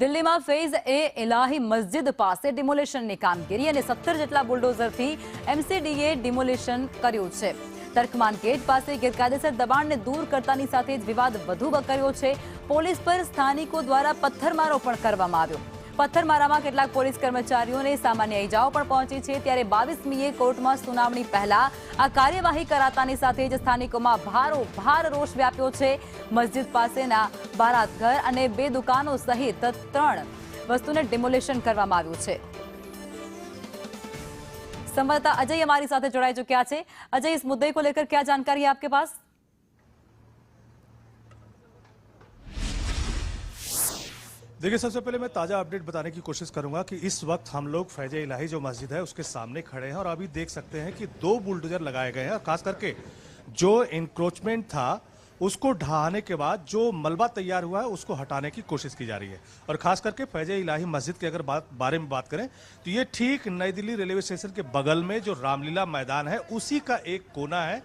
દિલ્હીમાં ફેઝ એ ઇલાહી મસ્જિદ પાસે ડિમોલિશનની કામગીરી અને 17 જેટલા બુલડોઝરથી એમસીડીએ ડિમોલિશન કર્યું છે। તર્કમાન ગેટ પાસે ગેરકાયદેસર દબાણને દૂર કરતાની સાથે જ વિવાદ વધુ વકર્યો છે। પોલીસ પર સ્થાનિકો દ્વારા પથ્થરમારો પણ કરવામાં આવ્યો। પથ્થરમારામાં કેટલાક પોલીસ કર્મચારીઓને સામાન્ય ઇજાઓ પણ પહોંચી છે। ત્યારે 22મીએ કોર્ટમાં સુનાવણી પહેલા આ કાર્યવાહી કરાતાની સાથે જ સ્થાનિકોમાં ભારોભાર રોષ વ્યાપ્યો છે। મસ્જિદ પાસેના બારાતઘર અને 2 દુકાનો સહિત 3 વસ્તુને ડિમોલિશન કરવામાં આવ્યું છે। संवाददाता अजय हमारे साथ जुड़ाई चुके हैं। अजय, इस मुद्दे को लेकर क्या जानकारी है आपके पास? देखिए, सबसे पहले मैं ताज़ा अपडेट बताने की कोशिश करूंगा कि इस वक्त हम लोग फैज़ इलाही जो मस्जिद है उसके सामने खड़े हैं और अभी देख सकते हैं कि 2 बुलडोजर लगाए गए हैं। खास करके जो इंक्रोचमेंट था उसको ढहाने के बाद जो मलबा तैयार हुआ है उसको हटाने की कोशिश की जा रही है। और खास करके फैज़ इलाही मस्जिद के अगर बारे में बात करें तो ये ठीक नई दिल्ली रेलवे स्टेशन के बगल में जो रामलीला मैदान है उसी का एक कोना है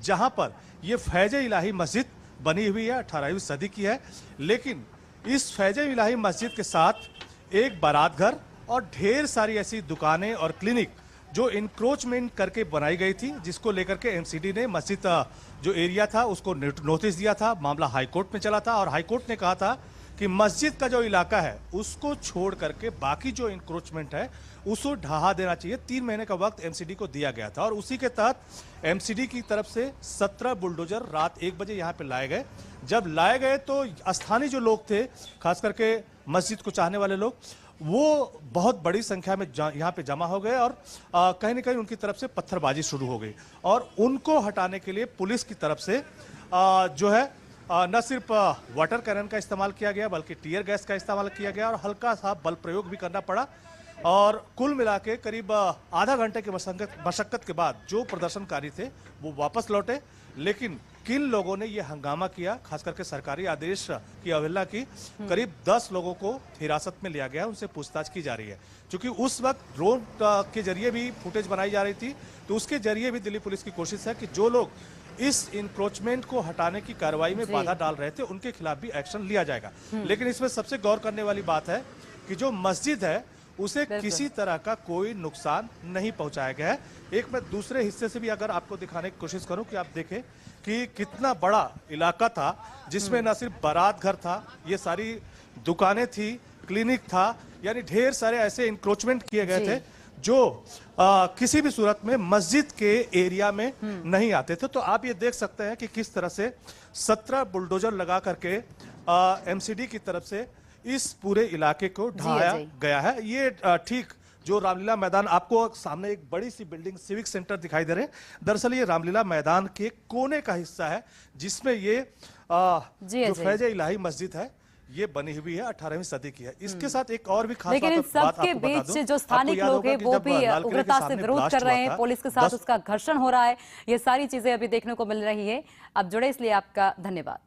जहां पर ये फैज़ इलाही मस्जिद बनी हुई है। 18वीं सदी की है, लेकिन इस फैज़ इलाही मस्जिद के साथ एक बारात घर और ढेर सारी ऐसी दुकानें और क्लिनिक जो इंक्रोचमेंट करके बनाई गई थी, जिसको लेकर के एमसीडी ने मस्जिद जो एरिया था उसको नोटिस दिया था। मामला हाईकोर्ट में चला था और हाईकोर्ट ने कहा था कि मस्जिद का जो इलाका है उसको छोड़ करके बाकी जो इंक्रोचमेंट है उसको ढहा देना चाहिए। 3 महीने का वक्त एमसीडी को दिया गया था और उसी के तहत एमसीडी की तरफ से 17 बुलडोजर रात 1 बजे यहाँ पे लाए गए। जब लाए गए तो स्थानीय जो लोग थे, खास करके मस्जिद को चाहने वाले लोग, वो बहुत बड़ी संख्या में यहाँ पे जमा हो गए और कहीं न कहीं उनकी तरफ से पत्थरबाजी शुरू हो गई और उनको हटाने के लिए पुलिस की तरफ से जो है न सिर्फ वाटर कैनन का इस्तेमाल किया गया बल्कि टीयर गैस का इस्तेमाल किया गया और हल्का सा बल प्रयोग भी करना पड़ा। और कुल मिला के करीब आधा घंटे की मशक्कत के बाद जो प्रदर्शनकारी थे वो वापस लौटे। लेकिन किन लोगों ने ये हंगामा किया, खास करके सरकारी आदेश की अवहेलना की, करीब 10 लोगों को हिरासत में लिया गया, उनसे पूछताछ की जा रही है। क्योंकि उस वक्त ड्रोन के जरिए भी फुटेज बनाई जा रही थी, तो उसके जरिए भी दिल्ली पुलिस की कोशिश है कि जो लोग इस इंक्रोचमेंट को हटाने की कार्रवाई में बाधा डाल रहे थे उनके खिलाफ भी एक्शन लिया जाएगा। लेकिन इसमें सबसे गौर करने वाली बात है कि जो मस्जिद है उसे किसी तरह का कोई नुकसान नहीं पहुंचाया गया है। एक मैं दूसरे हिस्से से भी अगर आपको दिखाने की कोशिश करूं कि आप देखें कि कितना बड़ा इलाका था, जिसमें न सिर्फ बारात घर था, ये सारी दुकानें थी, क्लिनिक था, यानी ढेर सारे ऐसे इंक्रोचमेंट किए गए थे जो किसी भी सूरत में मस्जिद के एरिया में नहीं आते थे। तो आप ये देख सकते हैं कि किस तरह से 17 बुलडोजर लगा करके एमसीडी की तरफ से इस पूरे इलाके को ढहाया गया है। ये ठीक जो रामलीला मैदान, आपको सामने एक बड़ी सी बिल्डिंग सिविक सेंटर दिखाई दे रहे हैं, दरअसल ये रामलीला मैदान के कोने का हिस्सा है जिसमें ये जो फैज़ इलाही मस्जिद है ये बनी हुई है, 18वीं सदी की है। इसके साथ एक और भी खास लेकिन इन सबके बीच जो स्थानिक लोग हैं वो भी उग्रता से विरोध कर रहे हैं, पुलिस के साथ उसका घर्षण हो रहा है। ये सारी चीजें अभी देखने को मिल रही है। अब जुड़े इसलिए आपका धन्यवाद।